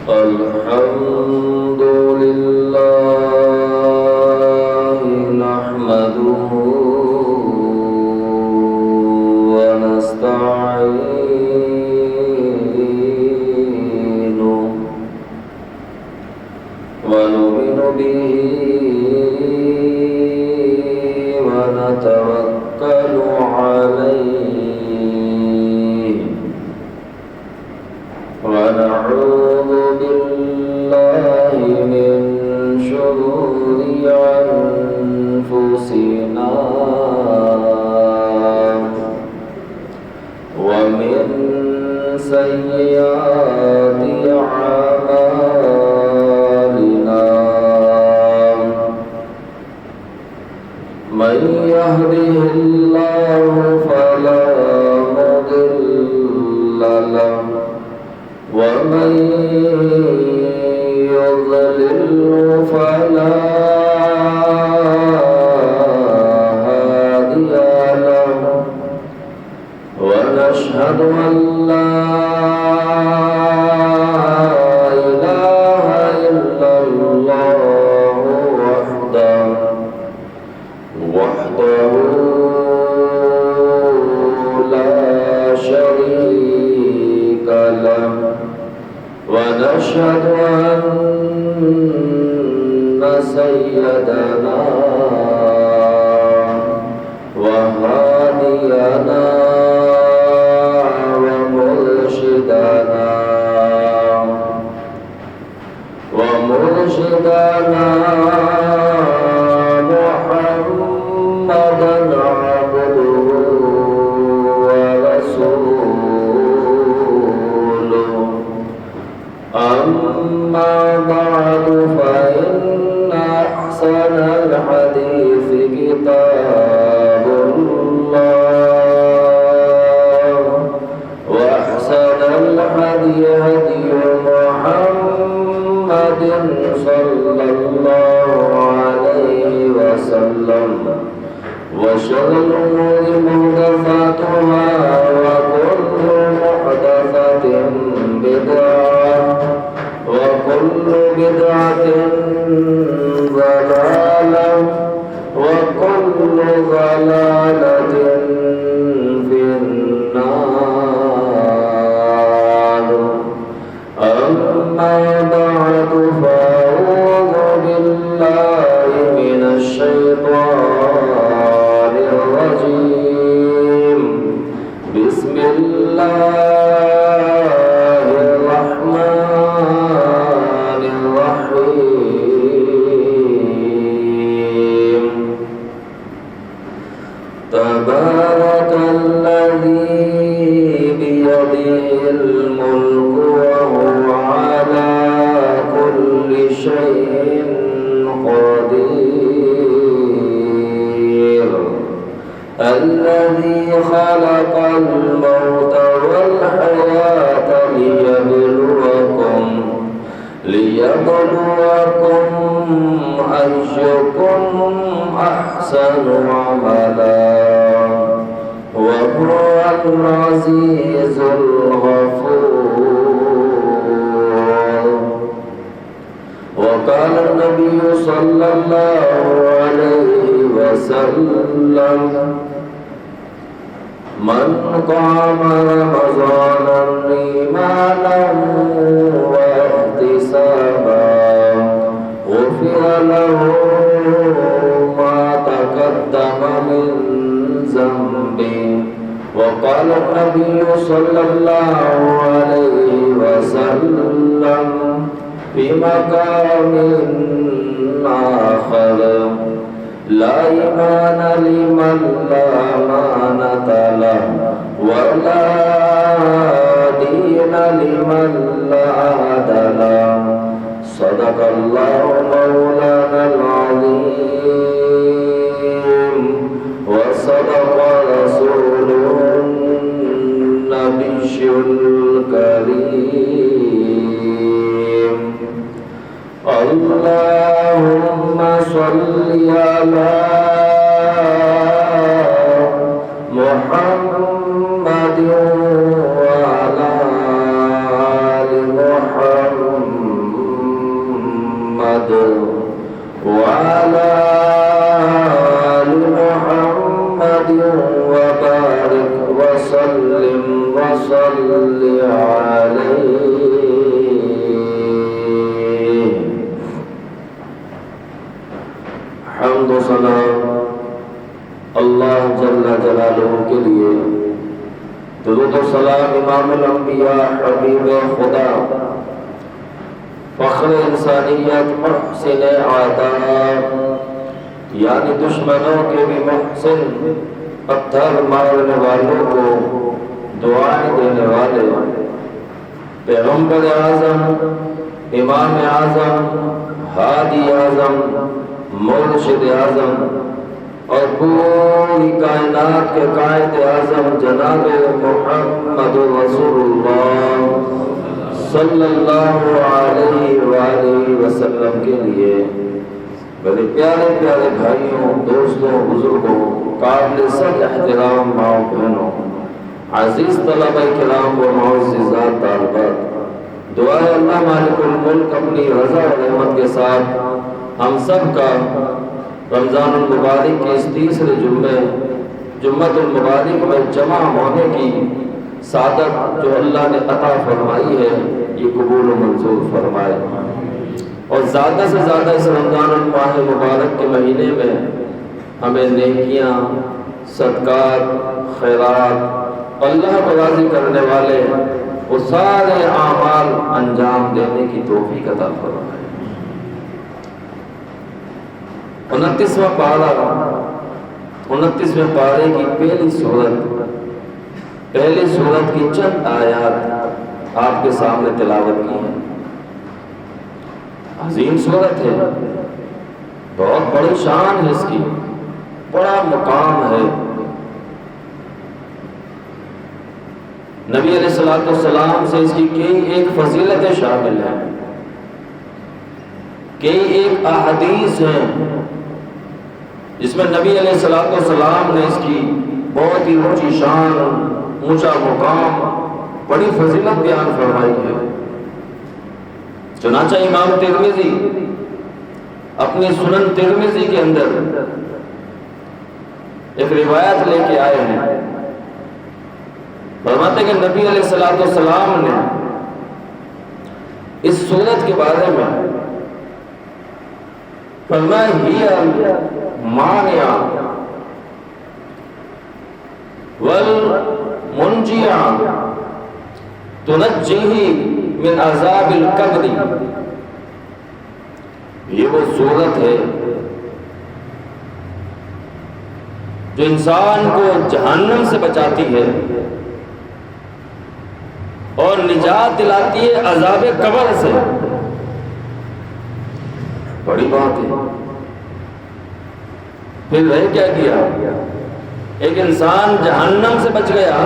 الحمد لله نحمده ونستعينه ونؤمن به ونتوكل عليه ونعوذ بالله من شرور أنفسنا ومن سيئات أعمالنا من يهده الله فلا مضل له ومن يضلل فلا هادي له ونشهد أن لا إله إلا الله وحده لا شريك له ونشهد أن سيدنا وهادينا ومرشدنا محمدا عبده ورسوله أما بعد فإن أحسن الحديث كتاب الله وأحسن الهدي هدي محمد صلى الله عليه وسلم وشر الأمور محدثاتها وكل محدثة بدعة وكل بدعة ضلالة وكل ضلالة في النار أما بعد فأعوذ بالله من الشيطان الرجيم بسم الله الرحمن الرحيم تبارك الذي بيده الملك وهو على كل شيء قدير الذي خلق الموت والحياة ليبلوكم أيكم أحسن عملا وهو العزيز الغفور وقال النبي صلى الله عليه وسلم من قام رمضان إيمانا واحتسابا غفر له ما تقدم من ذنبه وقال النبي صلى الله عليه وسلم في مقام آخر لا إيمان لمن لا أمانة له ولا دين لمن لا عهد له صدق الله مولانا العظيم وصدق رسوله النبي الكريم اللهم صل على محمد وعلى آل محمد وعلى آل محمد وبارك وسلم وصل عليه. حمد و ثنا اللہ جل جلالہ کے لیے، درود و سلام امام الانبیاء حبیب خدا فخر انسانیت محسن عادات، یعنی دشمنوں کے بھی محسن، پتھر مارنے والوں کو دعائیں دینے والے، پیغمبر اعظم، امام اعظم، ہادی اعظم، مرشد اعظم اور پوری کائنات کے قائد اعظم جناب محمد رسول اللہ صلی اللہ علیہ وآلہ وسلم کے لیے بڑے پیارے پیارے بھائیوں، دوستوں، بزرگوں، قابل سب احترام ماں بہنوں، عزیز طلبہ کرام و معززات طالبات، دعا ہے اللہ مالک الملک اپنی رضا و رحمت کے ساتھ ہم سب کا رمضان المبارک کے اس تیسرے جمعۃ المبارک میں جمع ہونے کی سعادت جو اللہ نے عطا فرمائی ہے، یہ قبول و منظور فرمائے، اور زیادہ سے زیادہ اس رمضان الماہ مبارک کے مہینے میں ہمیں نیکیاں، صدقات، خیرات، اللہ کو راضی کرنے والے وہ سارے اعمال انجام دینے کی توفیق عطا فرمائے۔ 29واں پارے کی پہلی سورت کی چند آیات آپ کے سامنے تلاوت کی ہے۔ عظیم سورت ہے، بہت بڑی شان ہے اس کی، بڑا مقام ہے۔ نبی علیہ السلام سے اس کی کئی ایک فضیلتیں شامل ہیں، کئی ایک احادیث ہیں جس میں نبی علیہ السلام نے اس کی بہت ہی اونچی شان، اونچا مقام، بڑی فضیلت بیان فرمائی ہے۔ چنانچہ امام ترمذی اپنی سنن ترمذی کے اندر ایک روایت لے کے آئے ہیں، فرماتے ہیں کہ نبی علیہ السلام نے اس سورت کے بارے میں فرمایا ہی مانعہ والمنجیہ تنجیہ من عذاب القبر، یہ وہ صورت ہے جو انسان کو جہنم سے بچاتی ہے اور نجات دلاتی ہے عذاب قبر سے۔ بڑی بات ہے۔ پھر رہ کیا کیا؟ ایک انسان جہنم سے بچ گیا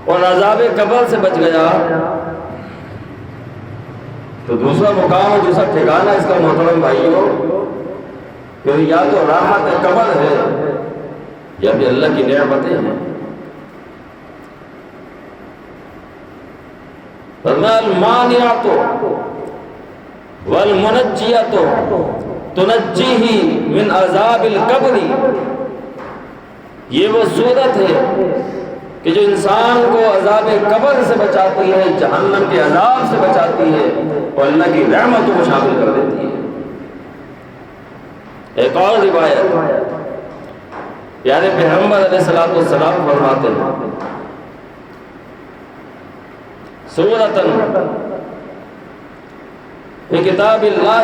اور عذاب قبر سے بچ گیا تو دوسرا مقام، دوسرا ٹھکانہ اس کا محترم بھائیوں، پھر یا تو راحت قبر ہے یا پھر اللہ کی نعمتیں ہیں۔ فرمایا المانعۃ والمنجیۃ تنجیہ من عذاب القبر، یہ وہ صورت ہے کہ جو انسان کو عذاب قبر سے بچاتی ہے، جہنم کے عذاب سے بچاتی ہے اور اللہ کی رحمتوں کو شامل کر دیتی ہے۔ ایک اور روایت پیارے پیغمبر علیہ السلام فرماتے ہیں سورۃ فی کتاب اللہ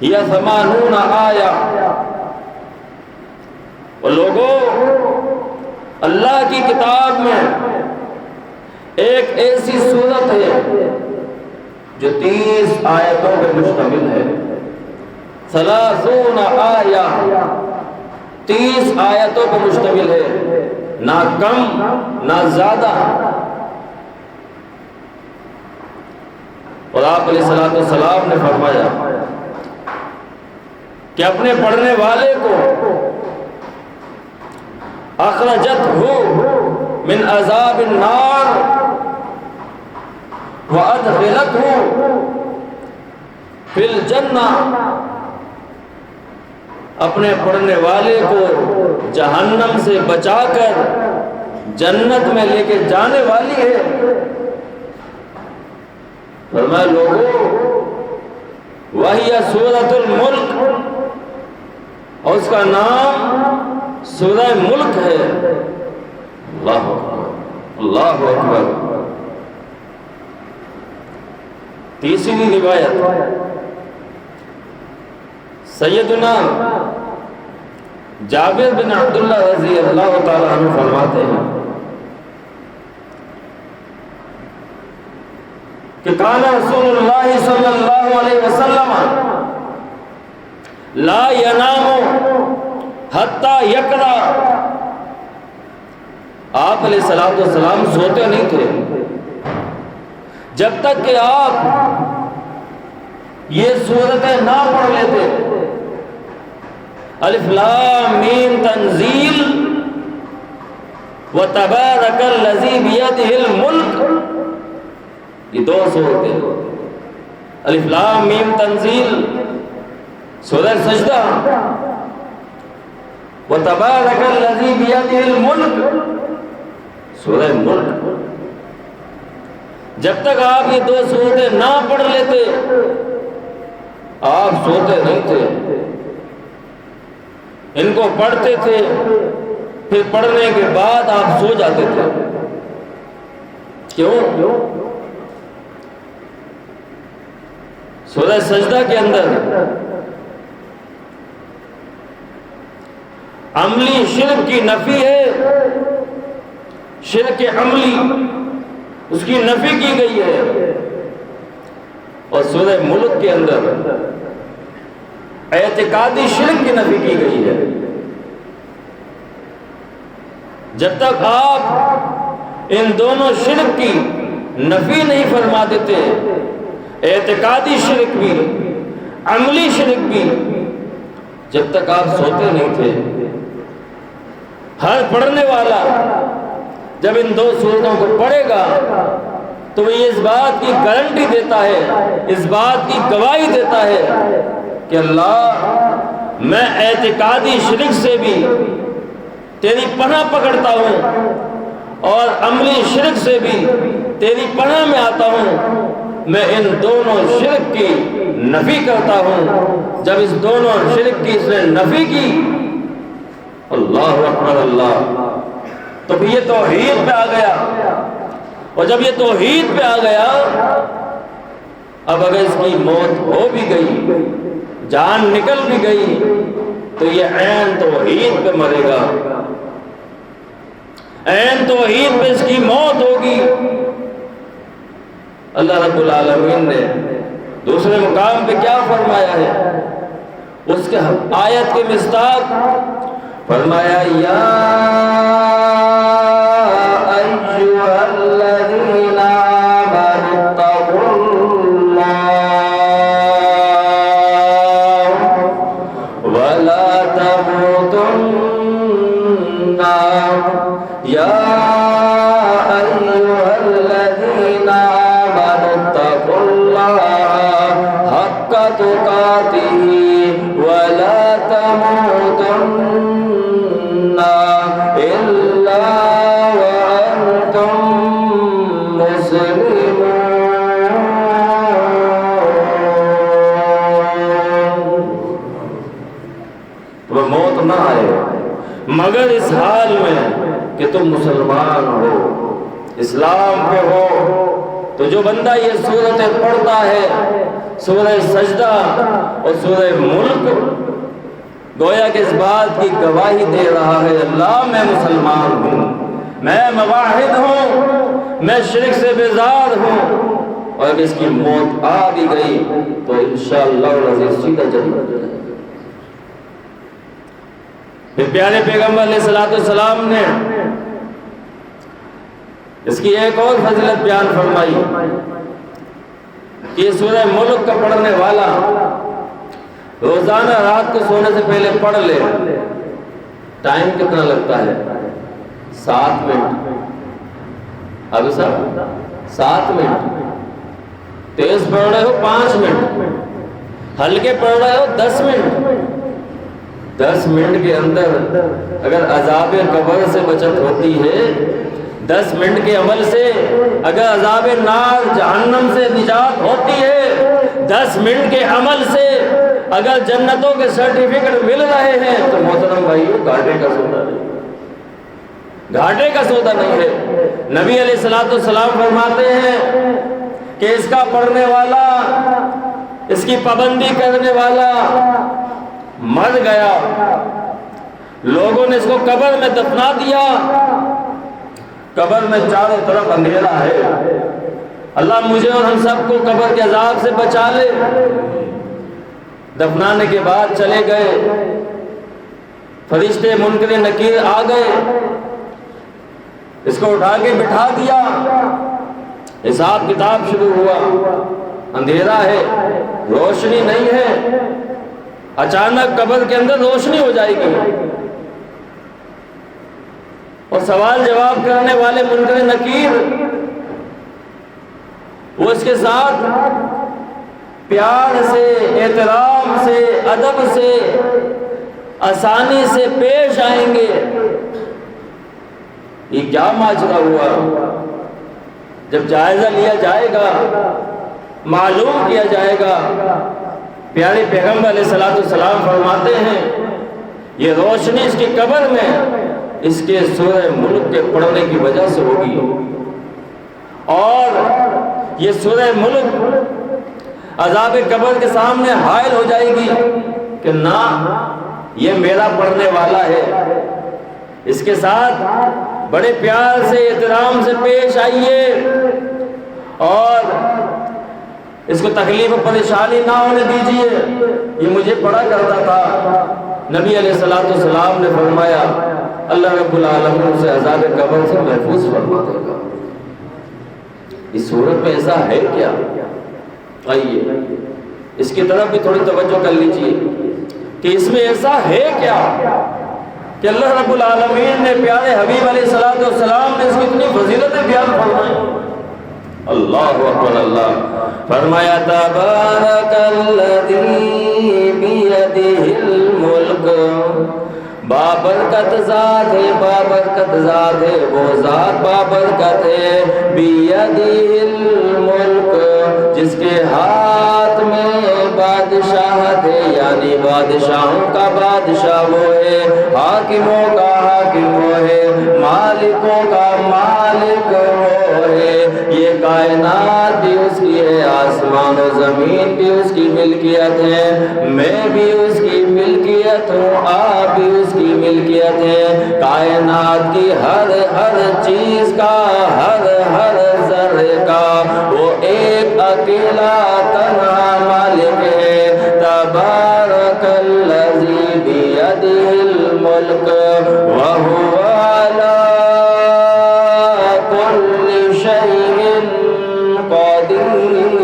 یہ 80 آیہ، اور لوگوں اللہ کی کتاب میں ایک ایسی سورت ہے جو 30 آیتوں پر مشتمل ہے۔ 30 آیہ، 30 آیتوں پر مشتمل ہے، نہ کم نہ زیادہ۔ اور آپ علیہ السلام نے فرمایا کہ اپنے پڑھنے والے کو اخرجتہ من عذاب النار وادخلتہ فی الجنہ، اپنے پڑھنے والے کو جہنم سے بچا کر جنت میں لے کے جانے والی ہے۔ فرمایا لوگوں وَهِيَ سورۃ الملک، اور اس کا نام سورہ ملک ہے۔ اللہ اکبر، اللہ اکبر۔ تیسری روایت سیدنا جابر بن عبداللہ رضی اللہ تعالیٰ عنہ فرماتے ہیں کہ کان رسول اللہ صلی اللہ علیہ وسلم لا ینام حتی یقرأ، آپ علیہ الصلوۃ والسلام سوتے نہیں تھے جب تک کہ آپ یہ سورتیں نہ پڑھ لیتے، الف لام میم تنزیل وتبارک الذی بیدہ الملک، یہ دو سورتیں، الف لام میم تنزیل سورہ سجدہ، وتبارک الذی بیدہ الملک سورہ ملک۔ جب تک آپ یہ دو سورتیں نہ پڑھ لیتے آپ سوتے نہیں تھے، ان کو پڑھتے تھے، پھر پڑھنے کے بعد آپ سو جاتے تھے۔ کیوں؟ سورہ سجدہ کے اندر عملی شرک کی نفی ہے، شرک عملی اس کی نفی کی گئی ہے، اور سورہ ملک کے اندر اعتقادی شرک کی نفی کی گئی ہے۔ جب تک آپ ان دونوں شرک کی نفی نہیں فرما دیتے، اعتقادی شرک بھی عملی شرک بھی، جب تک آپ سوتے نہیں تھے۔ ہر پڑھنے والا جب ان دو سورتوں کو پڑھے گا تو وہ اس بات کی گارنٹی دیتا ہے، اس بات کی گواہی دیتا ہے کہ اللہ میں اعتقادی شرک سے بھی تیری پناہ پکڑتا ہوں اور عملی شرک سے بھی تیری پناہ میں آتا ہوں، میں ان دونوں شرک کی نفی کرتا ہوں۔ جب اس دونوں شرک کی اس نے نفی کی، اللہ اکبر اللہ، تو پھر یہ توحید پہ آ گیا، اور جب یہ توحید پہ آ گیا، اب اگر اس کی موت ہو بھی گئی، جان نکل بھی گئی، تو یہ عین توحید پہ مرے گا، عین توحید پہ اس کی موت ہوگی۔ اللہ رب العالمین نے دوسرے مقام پہ کیا فرمایا ہے؟ اس کے آیت کے مصداق فرمایا یا ایھا الذین آمنوا اتقوا اللہ ولا تموتن، یا ایھا الذین آمنوا اتقوا اللہ حق تقاتہ ولا تموتن الا وانتم مسلمون۔ وہ موت نہ آئے مگر اس حال میں کہ تم مسلمان ہو، اسلام پہ ہو۔ تو جو بندہ یہ سورتیں پڑھتا ہے، سورہ سجدہ اور سورہ ملک، گویا کہ اس بات کی گواہی دے رہا ہے اللہ میں مسلمان ہوں، میں موحد ہوں، میں شرک سے بیزار ہوں، اور اگر اس کی موت آ بھی گئی تو انشاءاللہ العزیز سیدھا جنت جائے گا۔ پھر پیارے پیغمبر علیہ الصلوۃ والسلام نے اس کی ایک اور فضیلت بیان فرمائی کہ سورہ ملک کا پڑھنے والا روزانہ رات کو سونے سے پہلے پڑھ لے۔ ٹائم کتنا لگتا ہے؟ 7 منٹ۔ ابھی صاحب 7 منٹ، تیز پڑھ رہے ہو 5 منٹ، ہلکے پڑھ رہے ہو 10 منٹ، 10 منٹ کے اندر اگر عذاب قبر سے بچت ہوتی ہے، 10 منٹ کے عمل سے اگر عذاب نار جہنم سے نجات ہوتی ہے، 10 منٹ کے عمل سے اگر جنتوں کے سرٹیفکیٹ مل رہے ہیں، تو محترم بھائیو گھاٹے کا سودا نہیں، گھاٹے کا سودا نہیں ہے۔ نبی علیہ السلام فرماتے ہیں کہ اس کا پڑھنے والا، اس کی پابندی کرنے والا مر گیا، لوگوں نے اس کو قبر میں دفنا دیا، قبر میں چاروں طرف اندھیرا ہے، اللہ مجھے اور ہم سب کو قبر کے عذاب سے بچا لے۔ دفنانے کے بعد چلے گئے، فرشتے منکر نکیر آ گئے، اس کو اٹھا کے بٹھا دیا، حساب کتاب شروع ہوا، اندھیرا ہے، روشنی نہیں ہے، اچانک قبر کے اندر روشنی ہو جائے گی، اور سوال جواب کرنے والے منکر نکیر وہ اس کے ساتھ پیار سے، احترام سے، ادب سے، آسانی سے پیش آئیں گے۔ یہ کیا ماجرا ہوا؟ جب جائزہ لیا جائے گا، معلوم کیا جائے گا، پیارے پیغمبر علیہ السلام فرماتے ہیں یہ روشنی اس کی قبر میں اس کے سورہ ملک کے پڑھنے کی وجہ سے ہوگی، اور یہ سورہ ملک عذاب قبر کے سامنے حائل ہو جائے گی کہ نہ، یہ میرا پڑھنے والا ہے، اس کے ساتھ بڑے پیار سے، احترام سے پیش آئیے، اور اس کو تکلیف و پریشانی نہ ہونے دیجیے، یہ مجھے پڑھا کرتا تھا۔ نبی علیہ السلام نے فرمایا اللہ رب العالمین اسے عذاب قبر سے محفوظ فرما دے گا۔ اس صورت میں ایسا ہے کیا؟ آئیے اس کی طرف بھی تھوڑی توجہ کر لیجیے کہ اس میں ایسا ہے کیا کہ اللہ رب العالمین نے پیارے حبیب علیہ السلام نے اس کی اتنی فضیلتیں بیان فرمائی۔ اللہ اکبر، اللہ فرمایا تبارک الذی بیدہ الملک، بابرکت ذات ہے، بابرکت ذات ہے، وہ ذات بابرکت ہے، بیدہ الملک، جس کے ہاتھ میں بادشاہت ہے، یعنی بادشاہوں کا بادشاہ وہ ہے، حاکموں کا حاکم وہ ہے، مالکوں کا مالک وہ ہے۔ یہ کائنات بھی اس کی ہے، آسمان و زمین بھی اس کی ملکیت ہے، میں بھی اس کی ملکیت ہوں، آپ بھی اس کی ملکیت ہے۔ کائنات کی ہر ہر چیز کا، ہر ذرے کا وہ ایک اکیلا تنہا مالک ہے۔ تبارک الذی بیدہ الملک وہو علی کل شیء قدیر،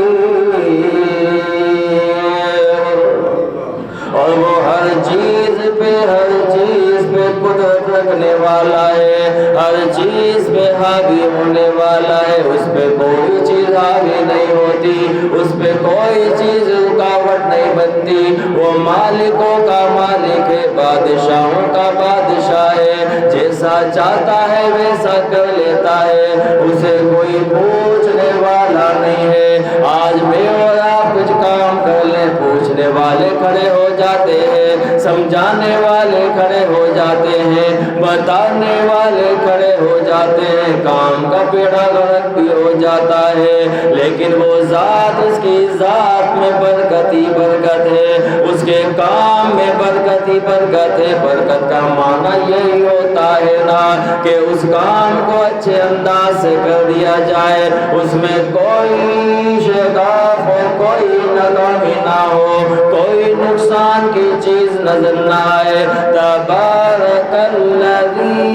اور وہ ہر چیز پہ قدرت رکھنے والا ہے، ہر چیز پہ حاوی ہونے والا ہے، اس پہ کوئی چیز حاوی نہیں ہوتی، اس پہ کوئی چیز رکاوٹ نہیں بنتی۔ وہ مالکوں کا مالک ہے، بادشاہوں کا بادشاہ ہے، جیسا چاہتا ہے ویسا کر لیتا ہے، اسے کوئی پوچھنے والا نہیں ہے۔ آج میں اور آپ کچھ کام کر لیں، پوچھنے والے کھڑے ہو جاتے ہیں، سمجھانے والے کھڑے ہو جاتے ہیں، بتانے والے کھڑے ہو جاتے ہیں، کام کا بیڑا غرق بھی ہو جاتا ہے، لیکن وہ ذات، اس کی ذات میں برکت ہی برکت ہے، اس کے کام میں برکت ہی برکت ہے۔ برکت کا معنی یہی ہوتا ہے نا کہ اس کام کو اچھے انداز سے کر دیا جائے، اس میں کوئی شگاف ہو، کوئی ناکامی نہ ہو، کوئی نقصان کی چیز نظر نہ آئے۔ تبارک الذی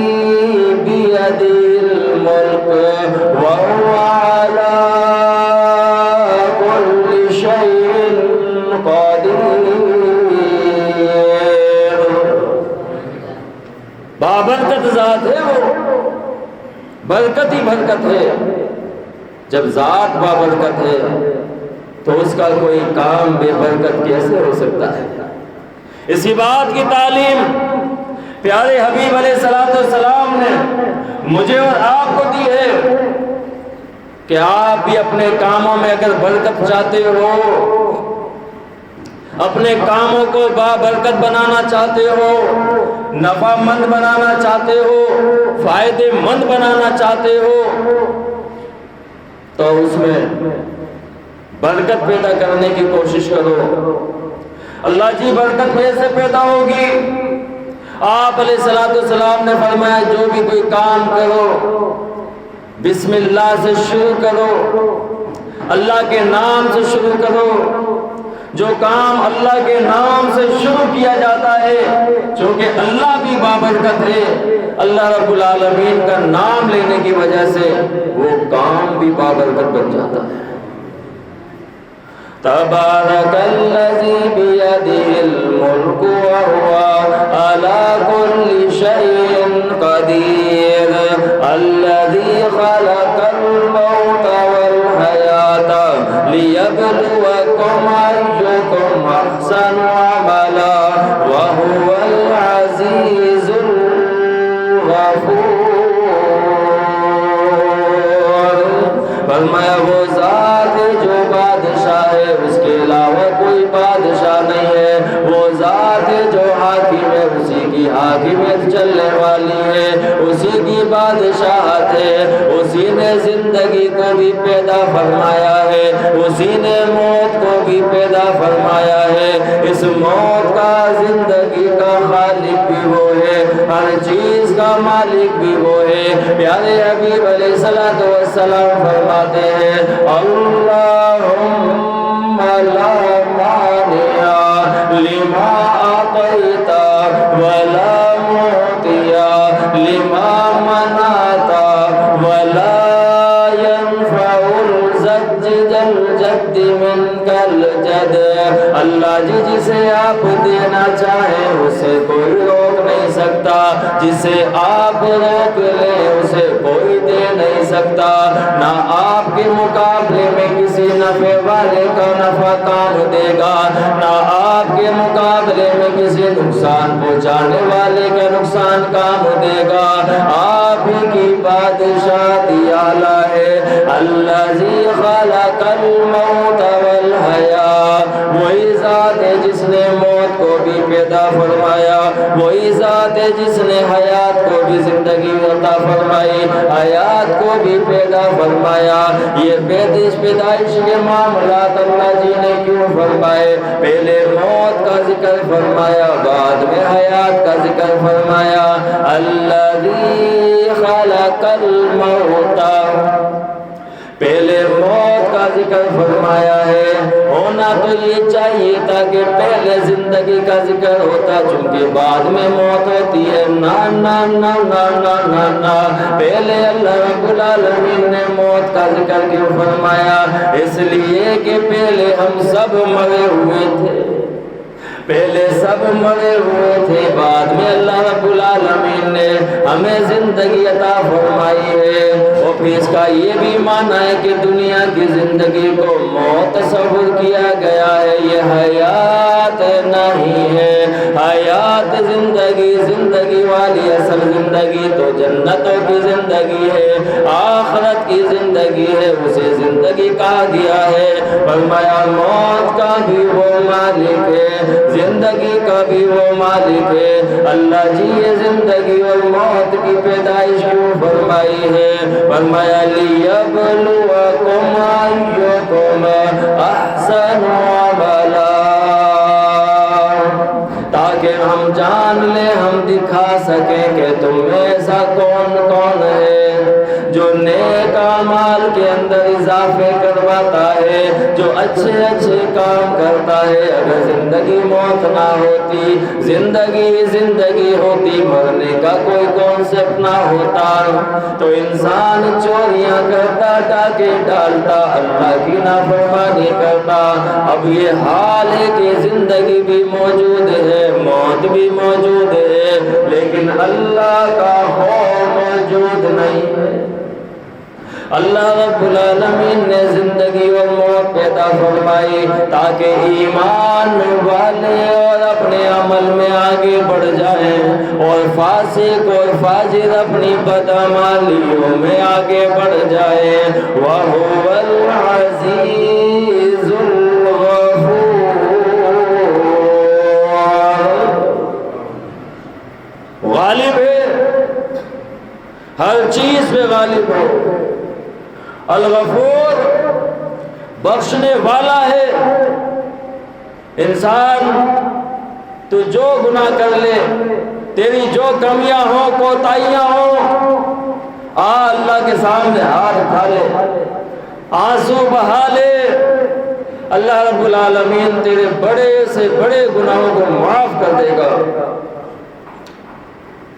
بیدہ الملک وہو علی کل شیء قدیر، بابرکت ذات ہے، وہ برکت ہی برکت ہے۔ جب ذات بابرکت ہے تو اس کا کوئی کام بے برکت کیسے ہو سکتا ہے؟ اسی بات کی تعلیم پیارے حبیب علیہ السلام نے مجھے اور آپ کو دی ہے کہ آپ بھی اپنے کاموں میں اگر برکت چاہتے ہو، اپنے کاموں کو بابرکت بنانا چاہتے ہو، نفع مند بنانا چاہتے ہو، فائدے مند بنانا چاہتے ہو، تو اس میں برکت پیدا کرنے کی کوشش کرو۔ اللہ جی برکت کیسے پیدا ہوگی؟ آپ علیہ السلام نے فرمایا جو بھی کوئی کام کرو بسم اللہ سے شروع کرو، اللہ کے نام سے شروع کرو۔ جو کام اللہ کے نام سے شروع کیا جاتا ہے، چونکہ اللہ بھی بابرکت ہے، اللہ رب العالمین کا نام لینے کی وجہ سے وہ کام بھی بابرکت بن جاتا ہے۔ تبارک الذی بیدہ الملک وہو علی کل شیء قدیر الذی خلق الموت والحیاۃ لیبلوکم ایکم احسن عملا وہو العزیز الغفور۔ فرمایا وہ ذات جو بادشاہ ہے، اس کے علاوہ کوئی بادشاہ نہیں ہے، وہ ذات جو حاکم ہے، اسی کی حاکمیت چلنے والی ہے، اسی کی بادشاہت ہے، اسی نے زندگی کو بھی پیدا فرمایا ہے، اسی نے موت کو بھی پیدا فرمایا ہے۔ اس موت کا زندگی کا خالق بھی وہ ہے، ہر چیز کا مالک بھی وہ ہے۔ پیارے حبیب علیہ السلام فرماتے ہیں اللہم لا مانع لما اعطیت ولا معطی لما منعت ولا ينفع الجد الجد منک الجد۔ اللہ جی جسے آپ دینا چاہیں اسے کوئی روک نہیں سکتا، جسے آپ روک لیں اسے کوئی دے نہیں سکتا۔ نہ آپ کے مقابلے میں کسی نفع والے کا نفع کام دے گا، نہ آپ کے مقابلے میں کسی نقصان پہنچانے والے کا نقصان کام دے گا۔ آپ ہی کی بادشاہی اعلیٰ ہے۔ الذی خلق الموت والحیاۃ، وہی ذات ہے جس نے موت کو بھی پیدا فرمایا، وہی ذات ہے جس نے حیات کو بھی زندگی عطا فرمائی، حیات کو بھی پیدا فرمایا۔ یہ پیدائش کے معاملات اللہ جی نے کیوں فرمائے؟ پہلے موت کا ذکر فرمایا، بعد میں حیات کا ذکر فرمایا۔ الذی خلق الموت، پہلے موت کا ذکر فرمایا ہے۔ ہونا تو یہ چاہیے تھا کہ پہلے زندگی کا ذکر ہوتا، چونکہ بعد میں موت ہوتی ہے۔ نا نا نا نا نا نا نا، پہلے اللہ رب العالمین نے موت کا ذکر کیوں فرمایا؟ اس لیے کہ پہلے ہم سب مرے ہوئے تھے، پہلے سب مرے ہوئے تھے، بعد میں اللہ رب العالمین نے ہمیں زندگی عطا فرمائی ہے۔ اور پھر اس کا یہ بھی معنی ہے کہ دنیا کی زندگی کو موت تصور کیا گیا ہے، یہ حیات نہیں ہے۔ حیات زندگی والی اصل زندگی تو جنتوں کی زندگی ہے، آخرت کی زندگی ہے، اسے زندگی کہا گیا ہے۔ فرمایا موت کا بھی وہ مالک ہے، زندگی کا بھی وہ مالک ہے۔ اللہ جی یہ زندگی اور موت کی پیدائش کیوں فرمائی ہے؟ فرمایا لیبلوکم ایکم احسن عملا، تاکہ ہم جان لیں، ہم دکھا سکیں کہ تم میں ایسا کون کون ہے جو نیک اعمال کے اندر اضافے کرواتا ہے، جو اچھے اچھے کام کرتا ہے۔ اگر زندگی موت نہ ہوتی، زندگی ہوتی، مرنے کا کوئی کانسیپٹ نہ ہوتا، تو انسان چوریاں کرتا، ڈاکے ڈالتا، اللہ کی نافرمانی کرتا۔ اب یہ حال ہے کہ زندگی بھی موجود ہے، موت بھی موجود ہے، لیکن اللہ کا خوف موجود نہیں ہے۔ اللہ رب العالمین نے زندگی اور موت پیدا فرمائی تاکہ ایمان والے اور اپنے عمل میں آگے بڑھ جائیں اور فاسق اور فاجر اپنی بدعمالیوں میں آگے بڑھ جائے. وَهُوَ الْعَزِيزُ الْغَفُورُ. غالب ہے، ہر چیز پہ غالب ہے. الغفور بخشنے والا ہے. انسان تو جو گناہ کر لے، تیری جو کمیاں ہوں کوتاہیاں ہوں، اللہ کے سامنے ہاتھ اٹھا لے، آنسو بہا لے، اللہ رب العالمین تیرے بڑے سے بڑے گناہوں کو معاف کر دے گا.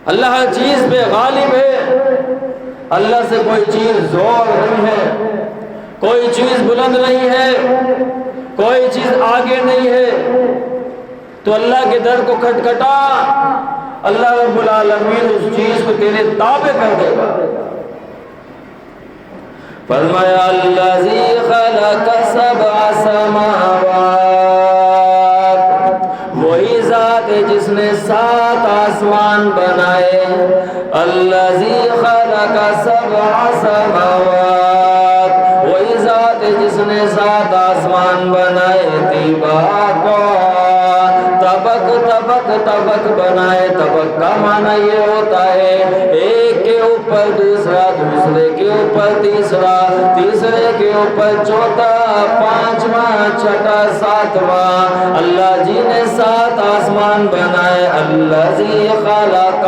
اللہ ہر چیز پہ غالب ہے. اللہ سے کوئی چیز زور نہیں ہے، کوئی چیز بلند نہیں ہے، کوئی چیز آگے نہیں ہے. تو اللہ کے در کو کھٹکھٹا، اللہ رب العالمین اس چیز کو تیرے تابع کر دے گا. فرمایا الذی خلق سبع سماوات، وہی ذات ہے جس نے 7 آسمان بنائے. الذی خلق سبع سماوات، وہی ذات ہے جس نے 7 آسمان بنائے. طبق بنائے. طبق کا معنی یہ ہوتا ہے ایک کے اوپر دوسرا، دوسرے کے اوپر تیسرا، تیسرے کے اوپر چوتھا، پانچواں، چھٹا، ساتواں. اللہ جی نے 7 آسمان بنائے. الذی خلق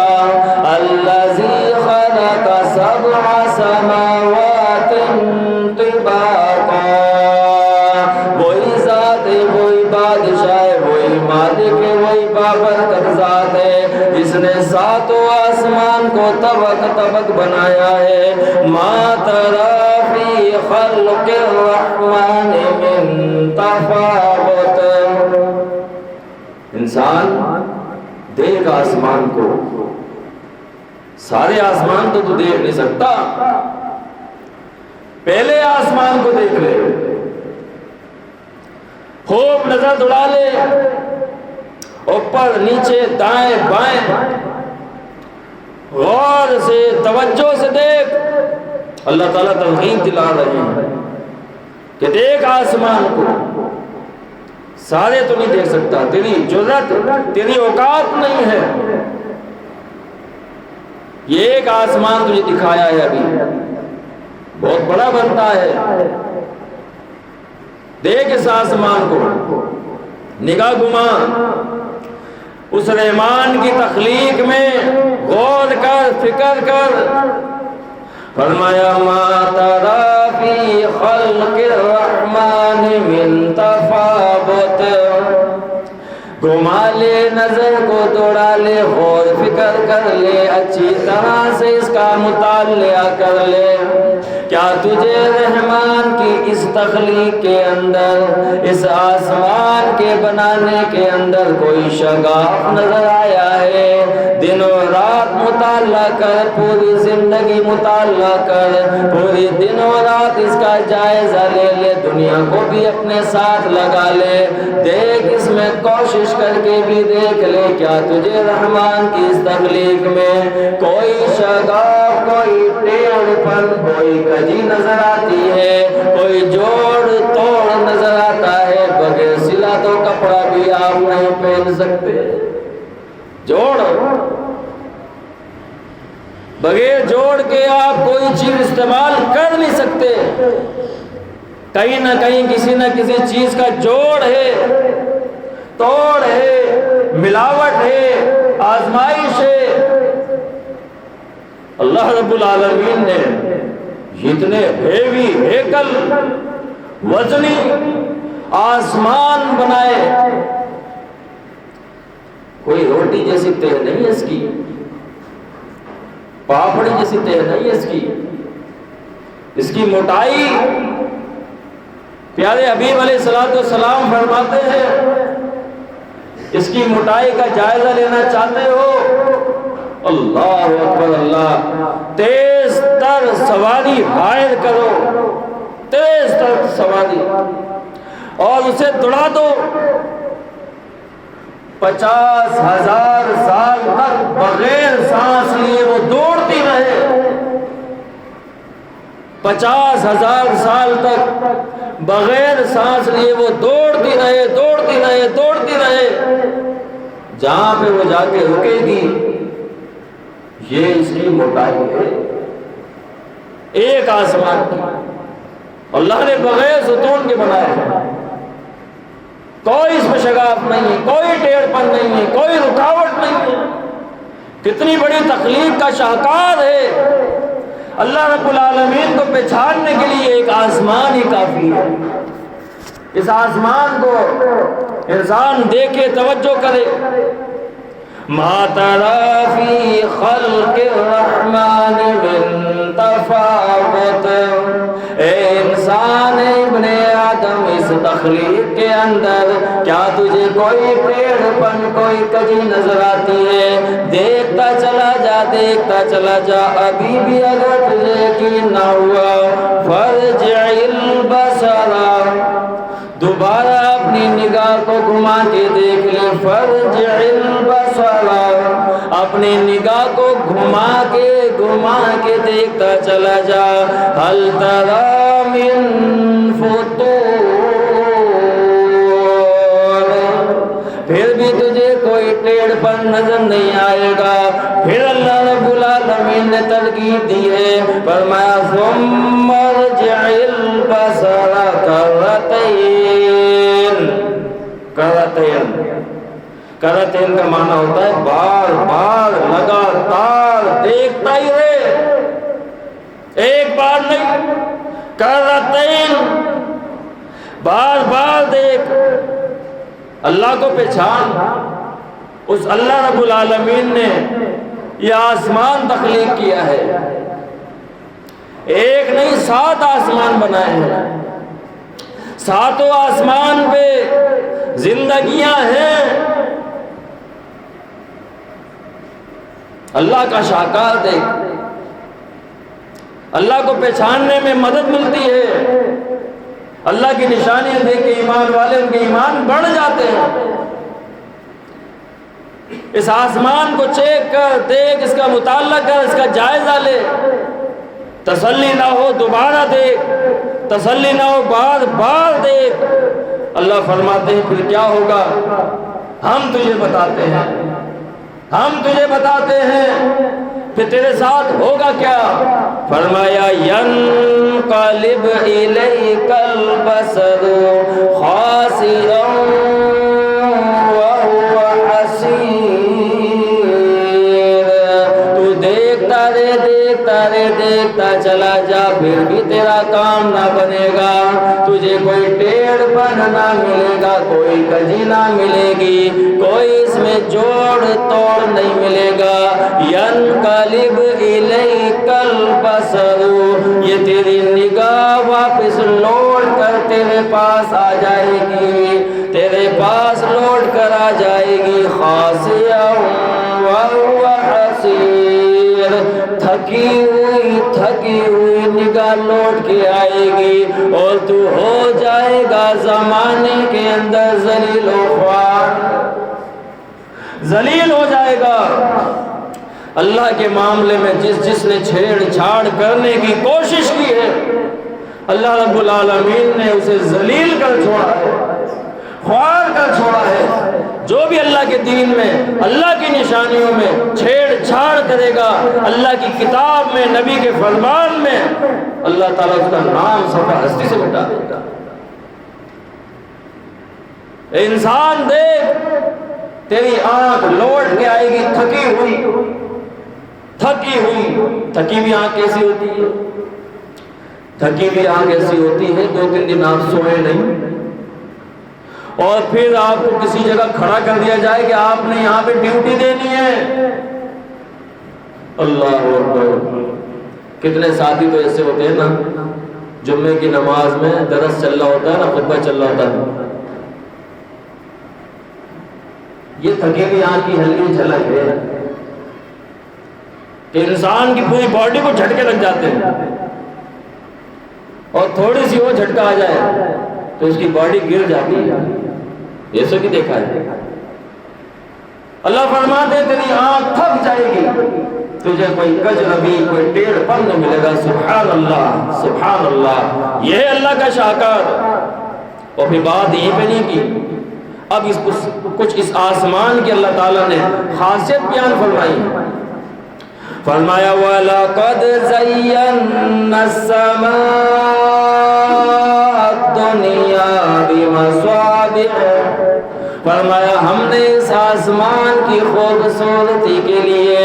سبع سماوات طباقا، وہی ذات ہے، وہی بادشاہ ہے، وہی مالک ہے، وہی بابرکت ذات ہے جس نے 7 آسمان کو طبق طبق بنایا ہے. ما تری فی خلق الرحمن من تفاوت. انسان دیکھ آسمان کو، سارے آسمان تو دیکھ نہیں سکتا، پہلے آسمان کو دیکھ لے، خوب نظر دوڑا لے، اوپر نیچے دائیں بائیں غور سے توجہ سے دیکھ. اللہ تعالیٰ تلقین دلا رہے ہیں کہ دیکھ آسمان کو. سارے تو نہیں دیکھ سکتا، تیری جرات، تیری اوقات نہیں ہے. یہ ایک آسمان تجھے دکھایا ہے، ابھی بہت بڑا بنتا ہے. دیکھ اس آسمان کو، نگاہ گھما، اس رحمان کی تخلیق میں غور کر، فکر کر. فرمایا ما تری فی خلق الرحمن من تفاوت. گھما لے، نظر کو دوڑا لے، غور فکر کر لے، اچھی طرح سے اس کا مطالعہ کر لے. کیا تجھے رحمان کی اس تخلیق کے اندر، اس آسمان کے بنانے کے اندر کوئی شگاف نظر آیا ہے؟ دن و رات مطالعہ کر، پوری زندگی مطالعہ کر، پوری دن و رات اس کا جائزہ لے لے، دنیا کو بھی اپنے ساتھ لگا لے. دیکھ اس میں کوشش کر کے بھی دیکھ لے، کیا تجھے رحمان کی اس تخلیق میں کوئی شگاف، کوئی ٹیڑھ پن، کوئی کجی نظر آتی ہے، کوئی جوڑ توڑ نظر آتا ہے؟ بغیر سلا تو کپڑا بھی آپ نہیں پہن سکتے. جوڑ، بغیر جوڑ کے آپ کوئی چیز استعمال کر نہیں سکتے. کہیں نہ کہیں کسی نہ کسی چیز کا جوڑ ہے، توڑ ہے، ملاوٹ ہے، آزمائش ہے. اللہ رب العالمین نے اتنے ہیوی ہیکل، وزنی آسمان بنائے. کوئی روٹی جیسی تہ نہیں ہے اس کی، پاپڑی جیسی تہ نہیں ہے اس کی. اس کی موٹائی پیارے حبیب علیہ السلام فرماتے ہیں، اس کی موٹائی کا جائزہ لینا چاہتے ہو؟ اللہ اکبر اللہ. تیز تر سواری ہائر کرو، تیز تر سواری. اور اسے دوڑا دو 50,000 سال تک بغیر سانس لیے وہ دوڑتی رہے، 50,000 سال تک بغیر سانس لیے وہ دوڑتی رہے دوڑتی رہے دوڑتی رہے، جہاں پہ وہ جا کے رکے گی یہ اس کی موٹائی ہے ایک آسمان کی۔ اللہ نے بغیر ستون کے بنایا ہے، کوئی اس میں شگاف نہیں ہے، کوئی ٹیڑھ پن نہیں ہے، کوئی رکاوٹ نہیں ہے۔ کتنی بڑی تخلیق کا شاہکار ہے۔ اللہ رب العالمین کو پہچاننے کے لیے ایک آسمان ہی کافی ہے۔ اس آسمان کو انسان دیکھے، توجہ کرے۔ ما ترى في خلق الرحمن من تفاوت، اے انسان ابن آدم اس تخلیق کے اندر کیا تجھے کوئی ٹیڑھ پن کوئی کجی نظر آتی ہے؟ دیکھتا چلا جا دیکھتا چلا جا، ابھی بھی اگر تجھے یقین نہ ہوا فرجع البصر، دوبارہ اپنی نگاہ کو گھما کے دیکھ لے، فرجع البصر، اپنی نگاہ کو گھما کے دیکھتا چلا جا، هل ترى من فطور، پھر بھی تجھے کوئی ٹیڑھ پن نظر نہیں آئے گا۔ پھر اللہ رب العالمین نے ترغیب دی ہے، فرمایا ثم ارجع البصر کرتین کا معنی ہوتا ہے بار بار لگاتار دیکھتا ہی رہے، ایک بار نہیں، کرتین بار بار دیکھ، اللہ کو پہچان۔ اس اللہ رب العالمین نے یہ آسمان تخلیق کیا ہے، ایک نہیں 7 آسمان بنائے ہیں، 7 آسمان پہ زندگیاں ہیں۔ اللہ کا شاہکار دیکھ، اللہ کو پہچاننے میں مدد ملتی ہے۔ اللہ کی نشانیاں دیکھ کے ایمان والے ان کے ایمان بڑھ جاتے ہیں۔ اس آسمان کو چیک کر، دیکھ، اس کا مطالعہ کر، اس کا جائزہ لے، تسلی نہ ہو دوبارہ دیکھ، تسلی نہ ہو بار بار دیکھ۔ اللہ فرماتے ہیں پھر کیا ہوگا؟ ہم تجھے بتاتے ہیں، ہم تجھے بتاتے ہیں پھر تیرے ساتھ ہوگا کیا؟ فرمایا ینقلب الیک البصر خاسئا وهو حسیر، تو دیکھتا رے دیکھتا چلا جا، پھر بھی تیرا کام نہ بنے گا، تجھے کوئی ٹیڑھ پن نہ ملے گا، کوئی کجی نہ ملے گی، کوئی اس میں جوڑ توڑ نہیں ملے گا۔ ینقلب الیک البصر، یہ تیری نگاہ واپس لوٹ کر تیرے پاس آ جائے گی، تیرے پاس لوٹ کر آ جائے گی، خاسئا وهو حسیر، تھکی ہوئی نگاہ لوٹ کے آئے گی، اور تو ہو جائے گا زمانے کے اندر ذلیل و خوار، ذلیل ہو جائے گا۔ اللہ کے معاملے میں جس نے چھیڑ چھاڑ کرنے کی کوشش کی ہے، اللہ رب العالمین نے اسے ذلیل کر چھوڑا ہے، خوار کر چھوڑا ہے۔ جو بھی اللہ کے دین میں، اللہ کی نشانیوں میں چھیڑ چھاڑ کرے گا، اللہ کی کتاب میں، نبی کے فرمان میں، اللہ تعالیٰ اس کا نام صفحہ ہستی سے مٹا دے گا۔ انسان دیکھ، تیری آنکھ لوٹ کے آئے گی تھکی ہوئی، تھکی بھی آنکھ کیسی ہوتی ہے؟ تھکی بھی آنکھ ایسی ہوتی ہے 2-3 دن آپ سوئے نہیں، اور پھر آپ کو کسی جگہ کھڑا کر دیا جائے کہ آپ نے یہاں پہ ڈیوٹی دینی ہے۔ اللہ اکبر، کتنے ساتھی تو ایسے ہوتے ہیں نا، جمعے کی نماز میں درس چل رہا ہوتا ہے نا، خطبہ چل رہا ہوتا ہے، یہ تھکے بھی آنکھ کی ہلکی جھلک ہے کہ انسان کی پوری باڈی کو جھٹکے لگ جاتے ہیں، اور تھوڑی سی وہ جھٹکا آ جائے تو اس کی باڈی گر جاتی ہے. ایسا بھی دیکھا ہے. اللہ فرماتے ہیں تیری آنکھ تھک جائے گی, تجھے کوئی کجربی کوئی ٹیڑھ پن نہیں ملے گا. سبحان اللہ سبحان اللہ. یہ ہے اللہ کا شاکر. اور پھر بات یہ پہ نہیں کی, اب کچھ اس آسمان کی اللہ تعالیٰ نے خاصیت بیان فرمائی. فرمایا وَلَقَدْ زَيَّنَّا السَّمَاءَ الدُّنْيَا بِمَصَابِيحَ. فرمایا ہم نے اس آسمان کی خوبصورتی کے لیے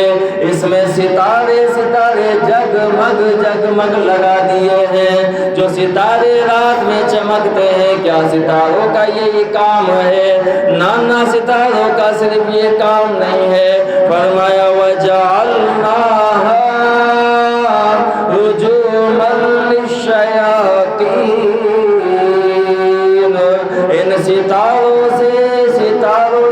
اس میں ستارے ستارے جگمگ جگمگ لگا دیے ہیں. جو ستارے رات میں چمکتے ہیں, کیا ستاروں کا یہی کام ہے؟ نانا ستاروں کا صرف یہ کام نہیں ہے. فرمایا وَجَعَلْنَاهَا رُجُومًا لِلشَّيَاطِينِ. ان ستاروں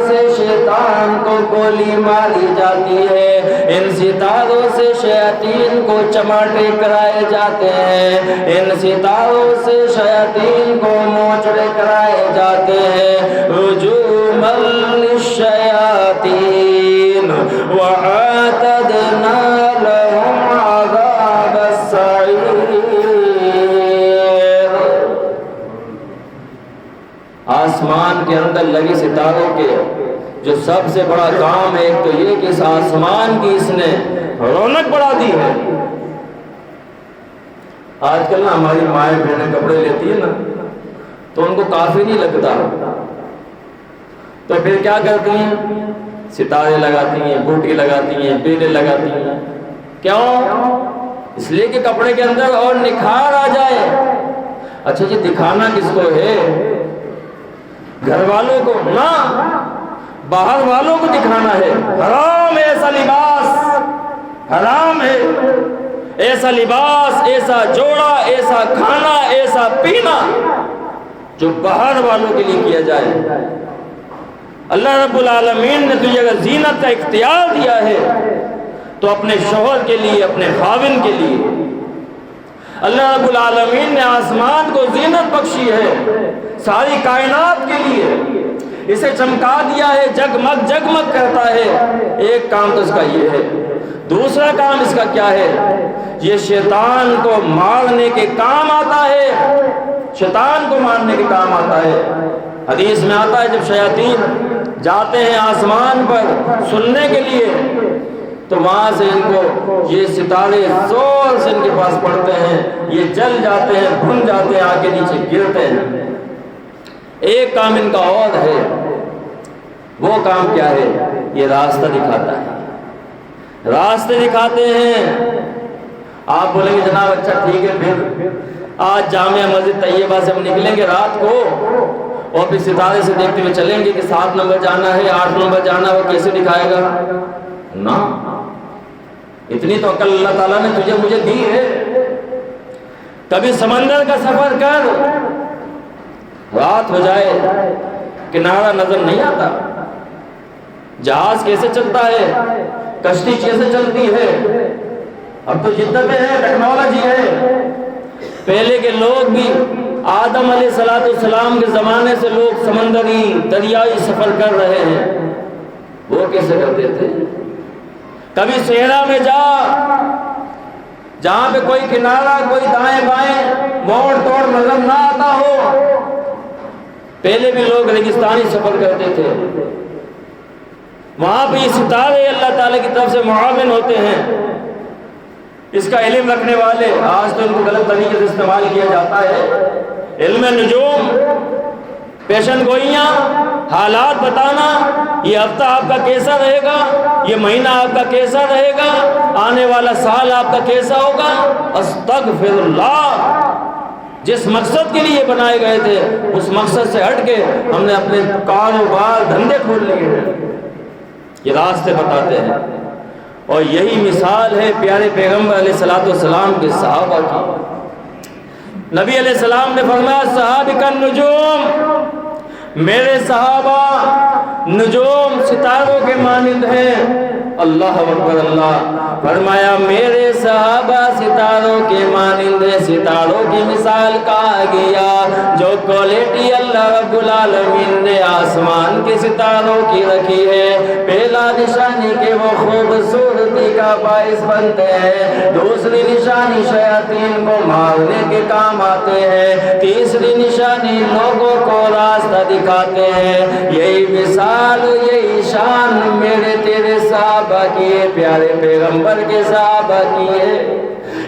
سے شیطان کو گولی ماری جاتی ہے. ان ستاروں سے شیاطین کو چماٹے کرائے جاتے ہیں. ان ستاروں سے شیاطین کو موچڑے کرائے جاتے ہیں. رجوما للشیاطین وَأَعْتَدْنَا لَهُمْ عَذَابَ السَّعِيرِ. آسمان کے اندر لگی ستاروں کے جو سب سے بڑا کام ہے, ایک تو یہ کہ اس آسمان کی اس نے رونق بڑھا دی ہے. آج کل نا ہماری مائیں بہنیں کپڑے لیتی ہے نا, تو ان کو کافی نہیں لگتا, تو پھر کیا کرتی ہیں؟ ستارے لگاتی ہیں, بوٹی لگاتی ہیں, بیلے لگاتی ہیں. کیوں؟ اس لیے کہ کپڑے کے اندر اور نکھار آ جائے. اچھا جی, دکھانا کس کو ہے؟ گھر والوں کو نہ, باہر والوں کو دکھانا ہے. حرام ایسا لباس, حرام ہے ایسا لباس, ایسا جوڑا, ایسا کھانا, ایسا پینا جو باہر والوں کے لیے کیا جائے. اللہ رب العالمین نے تجھے اگر زینت کا اختیار دیا ہے تو اپنے شوہر کے لیے, اپنے خاوند کے لیے. اللہ رب العالمین نے آسمان کو زینت بخشی ہے ساری کائنات کے لیے, اسے چمکا دیا ہے, جگمگ جگمگ کرتا ہے. ایک کام تو اس کا یہ ہے. دوسرا کام اس کا کیا ہے؟ یہ شیطان کو مارنے کے کام آتا ہے. شیطان کو مارنے کے کام آتا ہے. حدیث میں آتا ہے جب شیاطین جاتے ہیں آسمان پر سننے کے لیے, تو وہاں سے ان کو یہ ستارے زور سے ان کے پاس پڑتے ہیں, یہ جل جاتے ہیں, بھن جاتے ہیں, آگے نیچے گرتے ہیں. ایک کام ان کا اور ہے. وہ کام کیا ہے؟ یہ راستہ دکھاتا ہے. راستے دکھاتے ہیں. آپ بولیں گے جناب اچھا ٹھیک ہے, پھر آج جامعہ مسجد طیبہ سے ہم نکلیں گے رات کو اور پھر ستارے سے دیکھتے ہوئے چلیں گے کہ 7 نمبر جانا ہے, 8 نمبر جانا ہے, وہ کیسے دکھائے گا؟ نا, اتنی تو عقل اللہ تعالیٰ نے تجھے مجھے دی ہے. کبھی سمندر کا سفر کر, رات ہو جائے, کنارہ نظر نہیں آتا. جہاز کیسے چلتا ہے, کشتی کیسے چلتی ہے. اب تو جدتیں ہیں, ٹیکنالوجی ہے. پہلے کے لوگ بھی آدم علیہ السلام کے زمانے سے لوگ سمندری دریائی سفر کر رہے ہیں. وہ کیسے کرتے تھے؟ کبھی صحرا میں جا, جہاں پہ کوئی کنارہ, کوئی دائیں بائیں موڑ توڑ نظر نہ آتا ہو. پہلے بھی لوگ ریگستانی سفر کرتے تھے. وہاں پہ یہ ستارے اللہ تعالیٰ کی طرف سے معاون ہوتے ہیں. اس کا علم رکھنے والے, آج تو ان کو غلط طریقے سے استعمال کیا جاتا ہے. علم نجوم, پیشن گوئیاں, حالات بتانا, یہ ہفتہ آپ کا کیسا رہے گا, یہ مہینہ آپ کا کیسا رہے گا, آنے والا سال آپ کا کیسا ہوگا. استغفر اللہ. جس مقصد کے لیے بنائے گئے تھے اس مقصد سے ہٹ کے ہم نے اپنے کاروبار دھندے کھول لیے ہیں. یہ راستے بتاتے ہیں. اور یہی مثال ہے پیارے پیغمبر علیہ السلام کے صحابہ کی. نبی علیہ السلام نے فرمایا صحابہ النجوم, میرے صحابہ نجوم ستاروں کے مانند ہیں۔ اللہ اکبر اللہ، فرمایا میرے صحابہ ستاروں کے مانند ہیں۔ ستاروں کی مثال کہا گیا جو کوالٹی اللہ رب العالمین نے آسمان کے ستاروں کی رکھی ہے، پہلا نشانی کہ وہ خوبصورتی کا باعث بنتے ہیں، دوسری نشانی شیاطین کو مارنے کے کام آتے ہیں، تیسری نشانی لوگوں کو راستہ دکھاتے ہیں۔ یہی مثال، یہی شان میرے تیرے صحابہ کی ہے، پیارے پیغمبر کے صحابہ کی ہے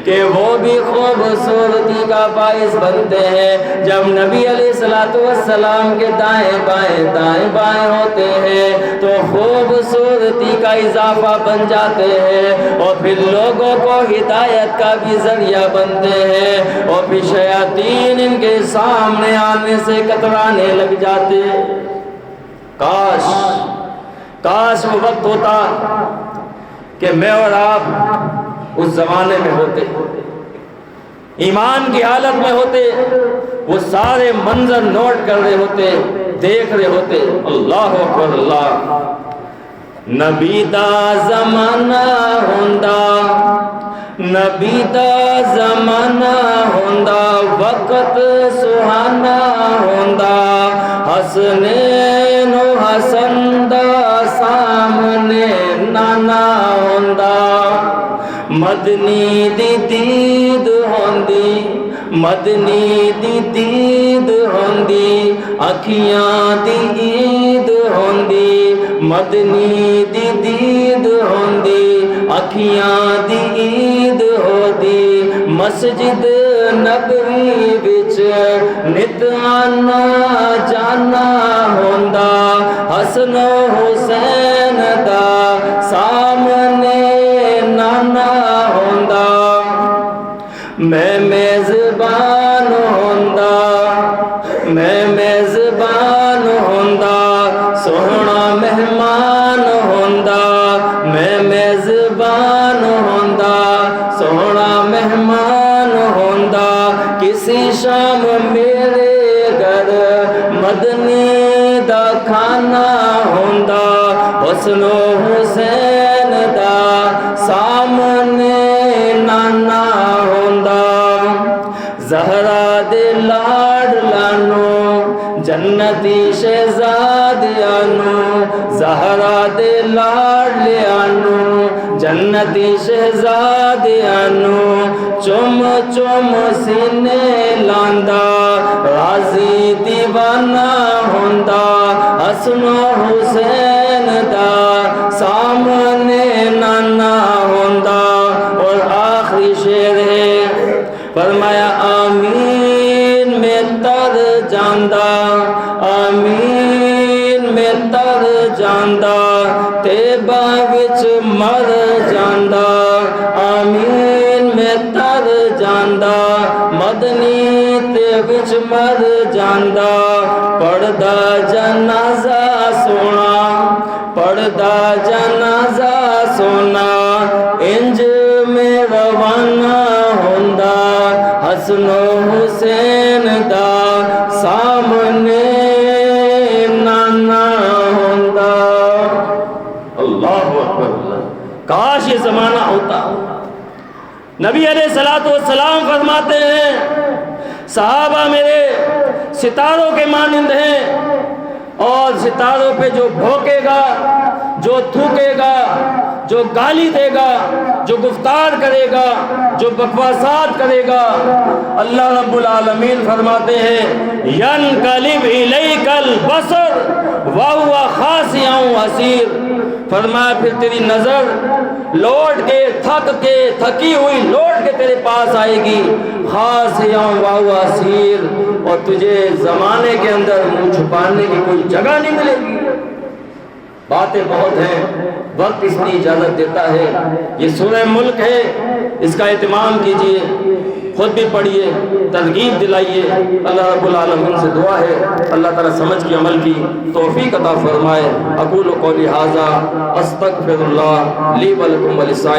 کہ وہ بھی خوبصورتی کا باعث بنتے ہیں۔ جب نبی علیہ السلام کے دائیں بائیں ہوتے ہیں تو خوبصورتی کا اضافہ بن جاتے ہیں، اور پھر لوگوں کو ہدایت کا بھی ذریعہ بنتے ہیں، اور پھر شیاطین ان کے سامنے آنے سے کترانے لگ جاتے ہیں۔ کاش وہ وقت ہوتا کہ میں اور آپ اس زمانے میں ہوتے، ایمان کی حالت میں ہوتے، وہ سارے منظر نوٹ کر رہے ہوتے، دیکھ رہے ہوتے۔ اللہ اکبر اللہ۔ نبی دا زمانہ ہوندا، نبی دا زمانہ ہوندا، وقت سہانا ہوندا، حسنین و حسن دا سامنے نانا ہوندا، مدنی دی دید ہوندی، مدنی دی دید ہوندی، اکھیاں دی عید ہوندی، مدنی دی دید ہوندی، اکھیاں دی عید ہوندی، مسجد نبوی وچ نت آنا جانا ہوندا، حسن و حسین دا سامنے نانا ہوندا، میں میزبان ہوندا، میں میزبان ہوندا، سوہنا مہمان ہوندا، میں میزبان ہوندا، سوہنا مہمان ہوندا، کسی شام میرے گھر مدنی دا کھانا ہوندا، حسن و حسین دا سامنے نانا ہوندا، زہرا دے لاڈ لانو جنتی شہزادیانو، زہرا دے لاڈ لیانو جنتی شہزادیانو، چم چم سینے لاندا، راضی دیوانہ ہوندا، حسن و حسین دا سامنے نانا ہوندا۔ اور آخری شعر ہے، فرمایا آمین میں تر جاندہ، آمین میں تر جاندہ، تیبہ وچ مر جاندہ، آمین میں تر جاندہ، مدنی تے وچ مر جاندہ، پڑھدا جنازہ سونا، پڑھدا جنازہ سونا، انج میں روانہ ہوندا، حسن و حسین دا سامنے نانا ہوندا۔ اللہ اکبر۔ کاش یہ زمانہ ہوتا۔ نبی علیہ السلام فرماتے ہیں صحابہ میرے ستاروں کے مانند ہیں، اور ستاروں پہ جو بھوکے گا، جو تھوکے گا، جو گالی دے گا، جو گفتار کرے گا، جو بکواسات کرے گا، اللہ رب العالمین فرماتے ہیں ینقلب الیک البصر وہو خاسع حسیر، فرمایا پھر تیری نظر لوٹ کے تھکی ہوئی لوٹ کے تیرے پاس آئے گی، خاسع وہو حسیر، اور تجھے زمانے کے اندر منہ چھپانے کی کوئی جگہ نہیں ملے گی۔ باتیں بہت ہیں، وقت اس کی اجازت دیتا ہے۔ یہ سورہ ملک ہے، اس کا اہتمام کیجئے، خود بھی پڑھیے، ترغیب دلائیے۔ اللہ رب العالمین سے دعا ہے اللہ تعالیٰ سمجھ کی عمل کی توفیق عطا فرمائے۔ اقول قولی ھذا استغفر اللہ لی ولکم ولسائر